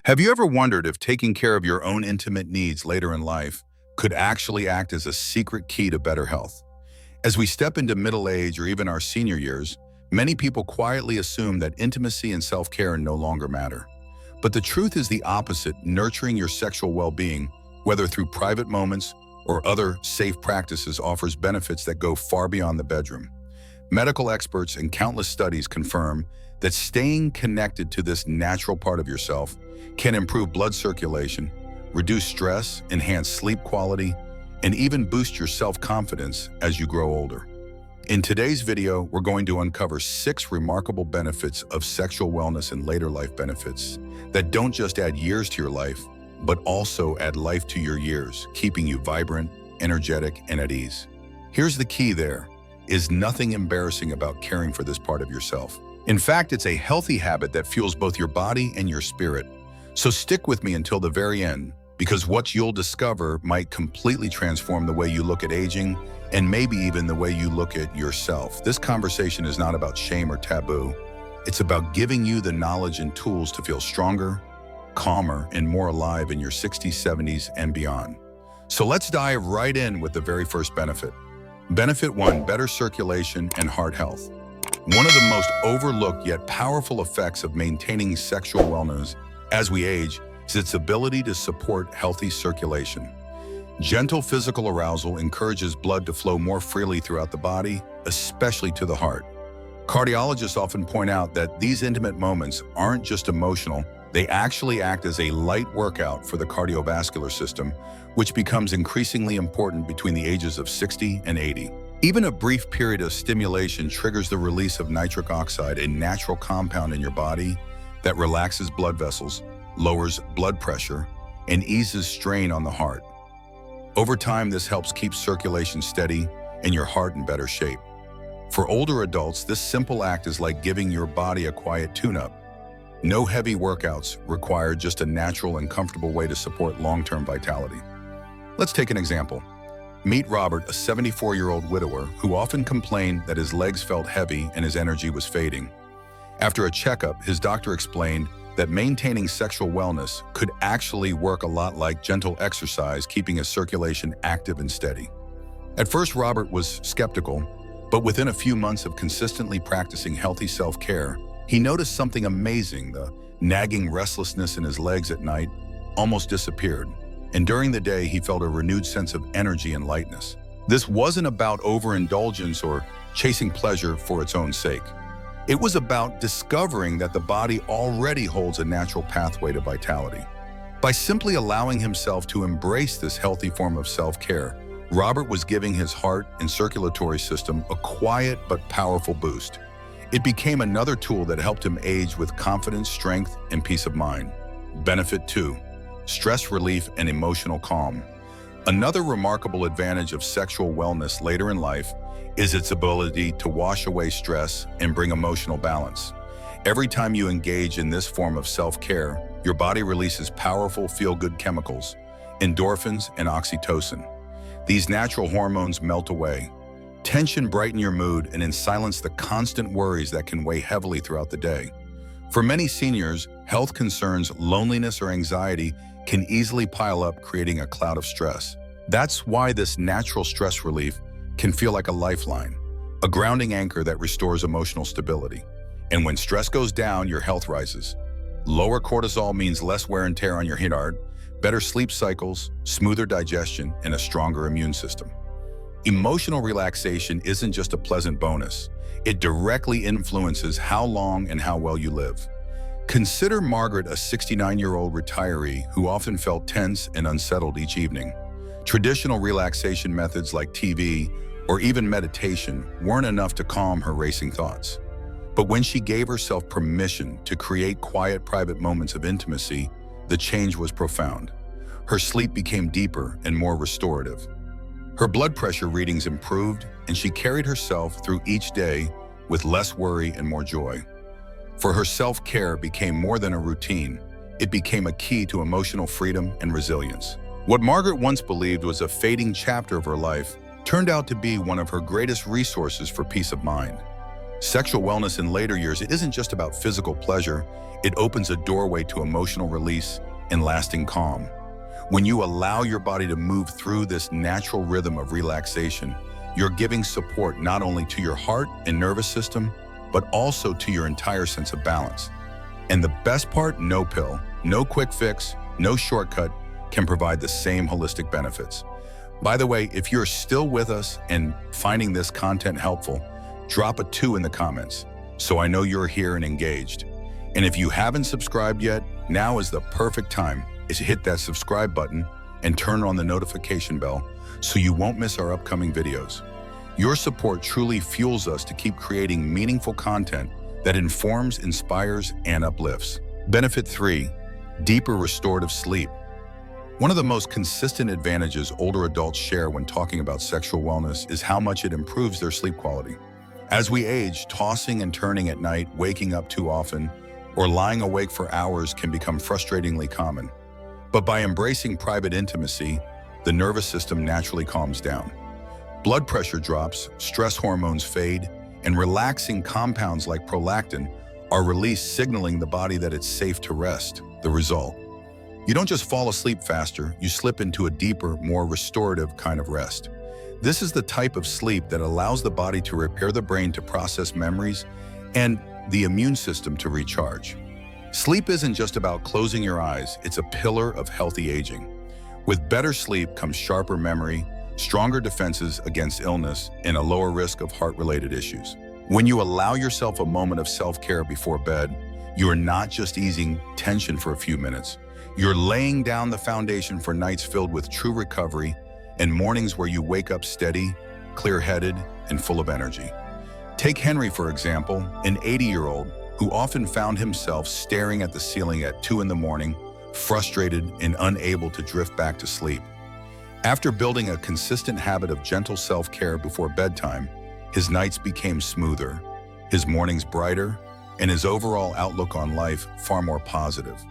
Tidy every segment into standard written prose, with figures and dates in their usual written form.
Have you ever wondered if taking care of your own intimate needs later in life could actually act as a secret key to better health? As we step into middle age or even our senior years, many people quietly assume that intimacy and self-care no longer matter. But the truth is the opposite. Nurturing your sexual well-being, whether through private moments or other safe practices, offers benefits that go far beyond the bedroom. Medical experts and countless studies confirm that staying connected to this natural part of yourself can improve blood circulation, reduce stress, enhance sleep quality, and even boost your self-confidence as you grow older. In today's video, we're going to uncover 6 remarkable benefits of sexual wellness and later life benefits that don't just add years to your life, but also add life to your years, keeping you vibrant, energetic, and at ease. Here's the key: there is nothing embarrassing about caring for this part of yourself. In fact, it's a healthy habit that fuels both your body and your spirit. So stick with me until the very end, because what you'll discover might completely transform the way you look at aging and maybe even the way you look at yourself. This conversation is not about shame or taboo. It's about giving you the knowledge and tools to feel stronger, calmer, and more alive in your 60s, 70s, and beyond. So let's dive right in with the very first benefit. Benefit 1: better circulation and heart health. One of the most overlooked yet powerful effects of maintaining sexual wellness as we age is its ability to support healthy circulation. Gentle physical arousal encourages blood to flow more freely throughout the body, especially to the heart. Cardiologists often point out that these intimate moments aren't just emotional, they actually act as a light workout for the cardiovascular system, which becomes increasingly important between the ages of 60 and 80. Even a brief period of stimulation triggers the release of nitric oxide, a natural compound in your body that relaxes blood vessels, lowers blood pressure, and eases strain on the heart. Over time, this helps keep circulation steady and your heart in better shape. For older adults, this simple act is like giving your body a quiet tune-up. No heavy workouts required, just a natural and comfortable way to support long-term vitality. Let's take an example. Meet Robert, a 74-year-old widower who often complained that his legs felt heavy and his energy was fading. After a checkup, his doctor explained that maintaining sexual wellness could actually work a lot like gentle exercise, keeping his circulation active and steady. At first, Robert was skeptical, but within a few months of consistently practicing healthy self-care, he noticed something amazing. The nagging restlessness in his legs at night almost disappeared, and during the day, he felt a renewed sense of energy and lightness. This wasn't about overindulgence or chasing pleasure for its own sake. It was about discovering that the body already holds a natural pathway to vitality. By simply allowing himself to embrace this healthy form of self-care, Robert was giving his heart and circulatory system a quiet but powerful boost. It became another tool that helped him age with confidence, strength, and peace of mind. Benefit 2: stress relief and emotional calm. Another remarkable advantage of sexual wellness later in life is its ability to wash away stress and bring emotional balance. Every time you engage in this form of self-care, your body releases powerful feel-good chemicals, endorphins and oxytocin. These natural hormones melt away, tension brighten your mood, and silence the constant worries that can weigh heavily throughout the day. For many seniors, health concerns, loneliness, or anxiety can easily pile up, creating a cloud of stress. That's why this natural stress relief can feel like a lifeline, a grounding anchor that restores emotional stability. And when stress goes down, your health rises. Lower cortisol means less wear and tear on your heart, better sleep cycles, smoother digestion, and a stronger immune system. Emotional relaxation isn't just a pleasant bonus. It directly influences how long and how well you live. Consider Margaret, a 69-year-old retiree who often felt tense and unsettled each evening. Traditional relaxation methods like TV or even meditation weren't enough to calm her racing thoughts. But when she gave herself permission to create quiet, private moments of intimacy, the change was profound. Her sleep became deeper and more restorative. Her blood pressure readings improved, and she carried herself through each day with less worry and more joy. For her, self-care became more than a routine. It became a key to emotional freedom and resilience. What Margaret once believed was a fading chapter of her life turned out to be one of her greatest resources for peace of mind. Sexual wellness in later years, it isn't just about physical pleasure, it opens a doorway to emotional release and lasting calm. When you allow your body to move through this natural rhythm of relaxation, you're giving support not only to your heart and nervous system, but also to your entire sense of balance. And the best part, no pill, no quick fix, no shortcut can provide the same holistic benefits. By the way, if you're still with us and finding this content helpful, drop a 2 in the comments so I know you're here and engaged. And if you haven't subscribed yet, now is the perfect time to hit that subscribe button and turn on the notification bell so you won't miss our upcoming videos. Your support truly fuels us to keep creating meaningful content that informs, inspires, and uplifts. Benefit 3, deeper restorative sleep. One of the most consistent advantages older adults share when talking about sexual wellness is how much it improves their sleep quality. As we age, tossing and turning at night, waking up too often, or lying awake for hours can become frustratingly common. But by embracing private intimacy, the nervous system naturally calms down. Blood pressure drops, stress hormones fade, and relaxing compounds like prolactin are released, signaling the body that it's safe to rest. The result: you don't just fall asleep faster, you slip into a deeper, more restorative kind of rest. This is the type of sleep that allows the body to repair the brain to process memories and the immune system to recharge. Sleep isn't just about closing your eyes, it's a pillar of healthy aging. With better sleep comes sharper memory, stronger defenses against illness, and a lower risk of heart-related issues. When you allow yourself a moment of self-care before bed, you are not just easing tension for a few minutes. You're laying down the foundation for nights filled with true recovery and mornings where you wake up steady, clear-headed, and full of energy. Take Henry, for example, an 80-year-old who often found himself staring at the ceiling at 2 in the morning, frustrated and unable to drift back to sleep. After building a consistent habit of gentle self-care before bedtime, his nights became smoother, his mornings brighter, and his overall outlook on life far more positive.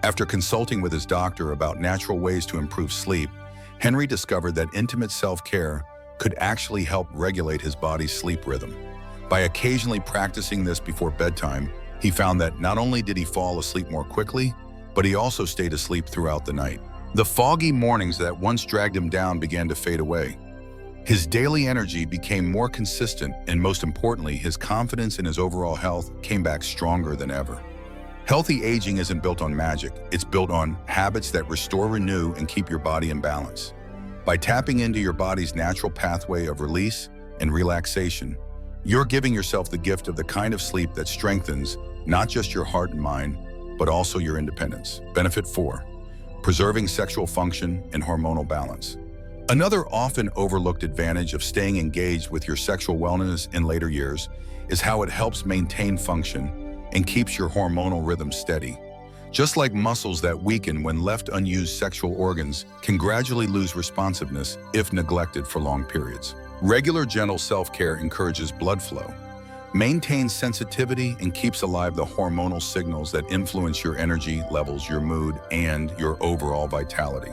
After consulting with his doctor about natural ways to improve sleep, Henry discovered that intimate self-care could actually help regulate his body's sleep rhythm. By occasionally practicing this before bedtime, he found that not only did he fall asleep more quickly, but he also stayed asleep throughout the night. The foggy mornings that once dragged him down began to fade away. His daily energy became more consistent, and most importantly, his confidence in his overall health came back stronger than ever. Healthy aging isn't built on magic, it's built on habits that restore, renew, and keep your body in balance. By tapping into your body's natural pathway of release and relaxation, you're giving yourself the gift of the kind of sleep that strengthens not just your heart and mind, but also your independence. Benefit 4, preserving sexual function and hormonal balance. Another often overlooked advantage of staying engaged with your sexual wellness in later years is how it helps maintain function and keeps your hormonal rhythm steady. Just like muscles that weaken when left unused, sexual organs can gradually lose responsiveness if neglected for long periods. Regular gentle self-care encourages blood flow, maintains sensitivity, and keeps alive the hormonal signals that influence your energy levels, your mood, and your overall vitality.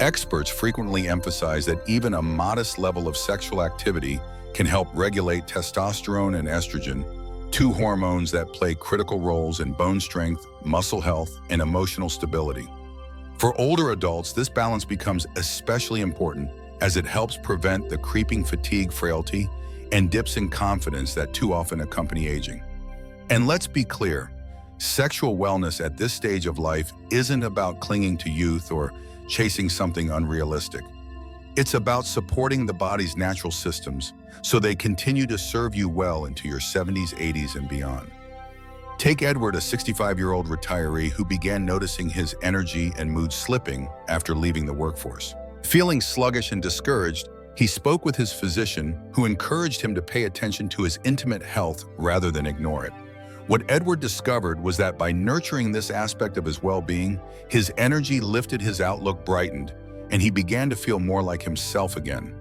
Experts frequently emphasize that even a modest level of sexual activity can help regulate testosterone and estrogen, two hormones that play critical roles in bone strength, muscle health, and emotional stability. For older adults, this balance becomes especially important as it helps prevent the creeping fatigue, frailty, and dips in confidence that too often accompany aging. And let's be clear, sexual wellness at this stage of life isn't about clinging to youth or chasing something unrealistic. It's about supporting the body's natural systems so they continue to serve you well into your 70s, 80s, and beyond. Take Edward, a 65-year-old retiree who began noticing his energy and mood slipping after leaving the workforce. Feeling sluggish and discouraged, he spoke with his physician, who encouraged him to pay attention to his intimate health rather than ignore it. What Edward discovered was that by nurturing this aspect of his well-being, his energy lifted, his outlook brightened, and he began to feel more like himself again.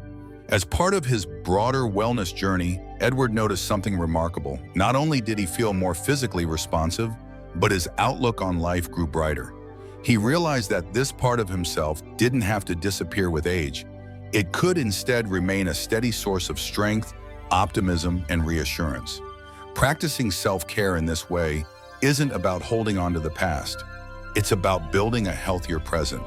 As part of his broader wellness journey, Edward noticed something remarkable. Not only did he feel more physically responsive, but his outlook on life grew brighter. He realized that this part of himself didn't have to disappear with age. It could instead remain a steady source of strength, optimism, and reassurance. Practicing self-care in this way isn't about holding on to the past. It's about building a healthier present.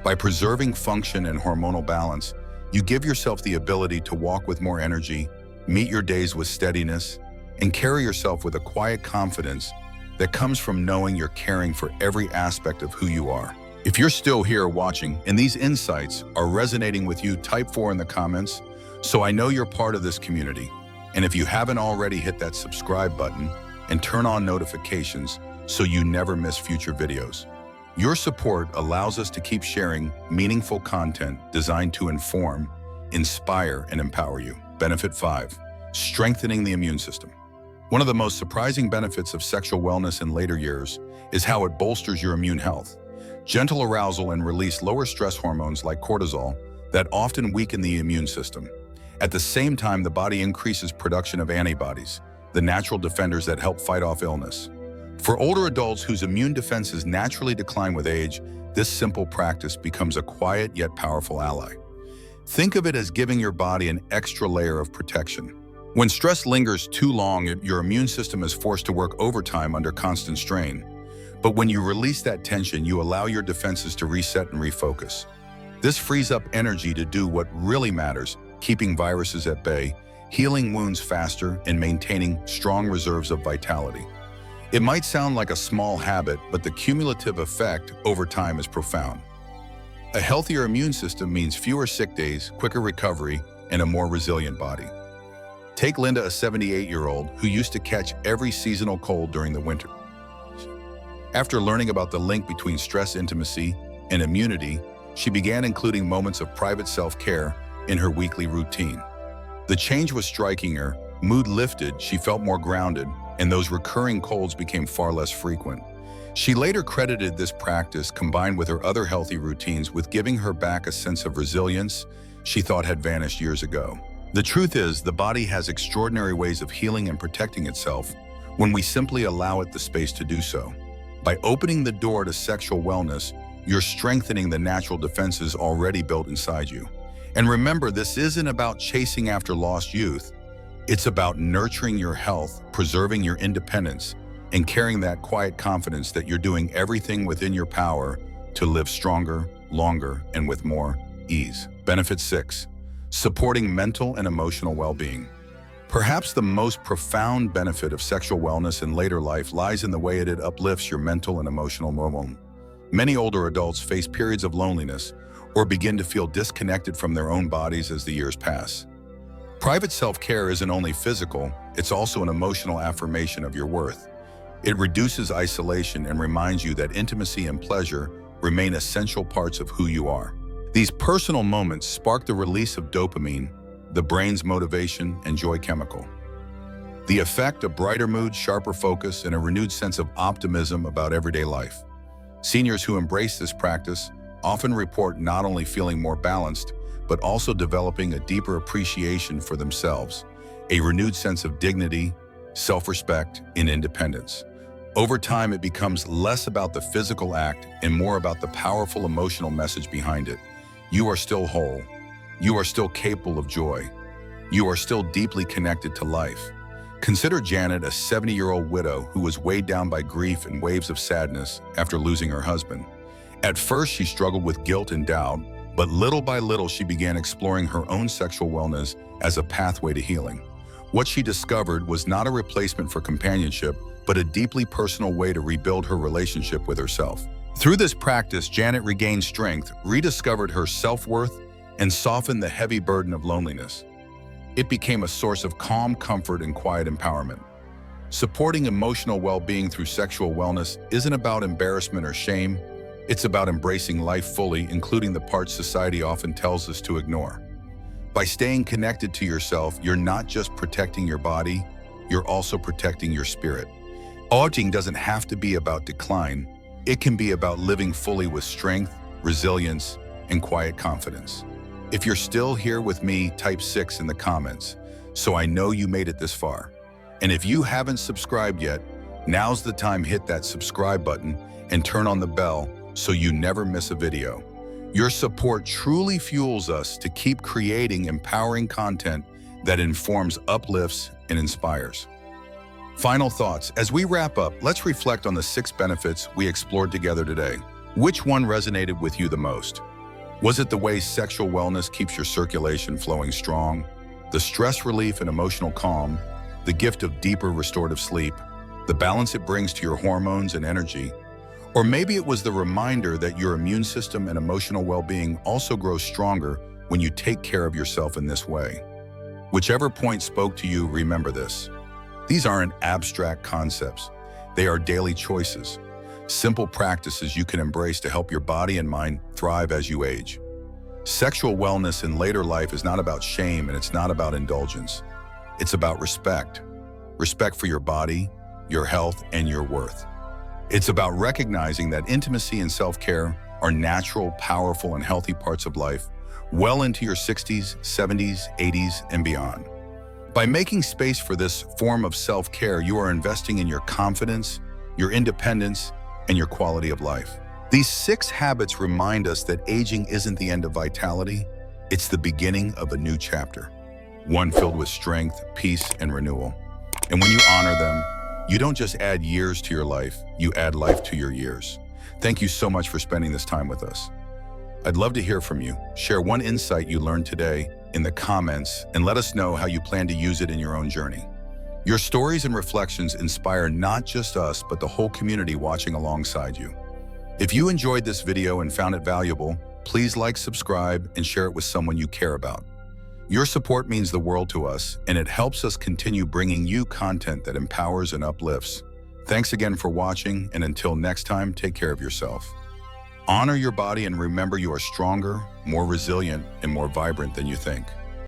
By preserving function and hormonal balance, you give yourself the ability to walk with more energy, meet your days with steadiness, and carry yourself with a quiet confidence that comes from knowing you're caring for every aspect of who you are. If you're still here watching and these insights are resonating with you, type 4 in the comments so I know you're part of this community. And if you haven't already, hit that subscribe button and turn on notifications so you never miss future videos. Your support allows us to keep sharing meaningful content designed to inform, inspire, and empower you. Benefit 5, strengthening the immune system. One of the most surprising benefits of sexual wellness in later years is how it bolsters your immune health. Gentle arousal and release lower stress hormones like cortisol that often weaken the immune system. At the same time, the body increases production of antibodies, the natural defenders that help fight off illness. For older adults whose immune defenses naturally decline with age, this simple practice becomes a quiet yet powerful ally. Think of it as giving your body an extra layer of protection. When stress lingers too long, your immune system is forced to work overtime under constant strain. But when you release that tension, you allow your defenses to reset and refocus. This frees up energy to do what really matters, keeping viruses at bay, healing wounds faster, and maintaining strong reserves of vitality. It might sound like a small habit, but the cumulative effect over time is profound. A healthier immune system means fewer sick days, quicker recovery, and a more resilient body. Take Linda, a 78-year-old who used to catch every seasonal cold during the winter. After learning about the link between stress, intimacy, and immunity, she began including moments of private self-care in her weekly routine. The change was striking her, mood lifted, she felt more grounded, and those recurring colds became far less frequent. She later credited this practice, combined with her other healthy routines, with giving her back a sense of resilience she thought had vanished years ago. The truth is, the body has extraordinary ways of healing and protecting itself when we simply allow it the space to do so. By opening the door to sexual wellness, you're strengthening the natural defenses already built inside you. And remember, this isn't about chasing after lost youth. It's about nurturing your health, preserving your independence, and carrying that quiet confidence that you're doing everything within your power to live stronger, longer, and with more ease. Benefit 6, supporting mental and emotional well-being. Perhaps the most profound benefit of sexual wellness in later life lies in the way it uplifts your mental and emotional moment. Many older adults face periods of loneliness or begin to feel disconnected from their own bodies as the years pass. Private self-care isn't only physical, it's also an emotional affirmation of your worth. It reduces isolation and reminds you that intimacy and pleasure remain essential parts of who you are. These personal moments spark the release of dopamine, the brain's motivation and joy chemical. The effect of brighter mood, sharper focus, and a renewed sense of optimism about everyday life. Seniors who embrace this practice often report not only feeling more balanced, but also developing a deeper appreciation for themselves, a renewed sense of dignity, self-respect, and independence. Over time, it becomes less about the physical act and more about the powerful emotional message behind it. You are still whole. You are still capable of joy. You are still deeply connected to life. Consider Janet, a 70-year-old widow who was weighed down by grief and waves of sadness after losing her husband. At first, she struggled with guilt and doubt, but little by little, she began exploring her own sexual wellness as a pathway to healing. What she discovered was not a replacement for companionship, but a deeply personal way to rebuild her relationship with herself. Through this practice, Janet regained strength, rediscovered her self-worth, and softened the heavy burden of loneliness. It became a source of calm, comfort, and quiet empowerment. Supporting emotional well-being through sexual wellness isn't about embarrassment or shame. It's about embracing life fully, including the parts society often tells us to ignore. By staying connected to yourself, you're not just protecting your body, you're also protecting your spirit. Aging doesn't have to be about decline. It can be about living fully with strength, resilience, and quiet confidence. If you're still here with me, type 6 in the comments, so I know you made it this far. And if you haven't subscribed yet, now's the time. Hit that subscribe button and turn on the bell so you never miss a video. Your support truly fuels us to keep creating empowering content that informs, uplifts, and inspires. Final thoughts. As we wrap up, let's reflect on the 6 benefits we explored together today. Which one resonated with you the most? Was it the way sexual wellness keeps your circulation flowing strong, the stress relief and emotional calm, the gift of deeper restorative sleep, the balance it brings to your hormones and energy? Or maybe it was the reminder that your immune system and emotional well-being also grow stronger when you take care of yourself in this way. Whichever point spoke to you, remember this. These aren't abstract concepts. They are daily choices, simple practices you can embrace to help your body and mind thrive as you age. Sexual wellness in later life is not about shame, and it's not about indulgence. It's about respect. Respect for your body, your health, and your worth. It's about recognizing that intimacy and self-care are natural, powerful, and healthy parts of life well into your 60s, 70s, 80s, and beyond. By making space for this form of self-care, you are investing in your confidence, your independence, and your quality of life. These 6 habits remind us that aging isn't the end of vitality, it's the beginning of a new chapter, one filled with strength, peace, and renewal. And when you honor them, you don't just add years to your life, you add life to your years. Thank you so much for spending this time with us. I'd love to hear from you. Share one insight you learned today in the comments and let us know how you plan to use it in your own journey. Your stories and reflections inspire not just us, but the whole community watching alongside you. If you enjoyed this video and found it valuable, please like, subscribe, and share it with someone you care about. Your support means the world to us, and it helps us continue bringing you content that empowers and uplifts. Thanks again for watching, and until next time, take care of yourself. Honor your body and remember you are stronger, more resilient, and more vibrant than you think.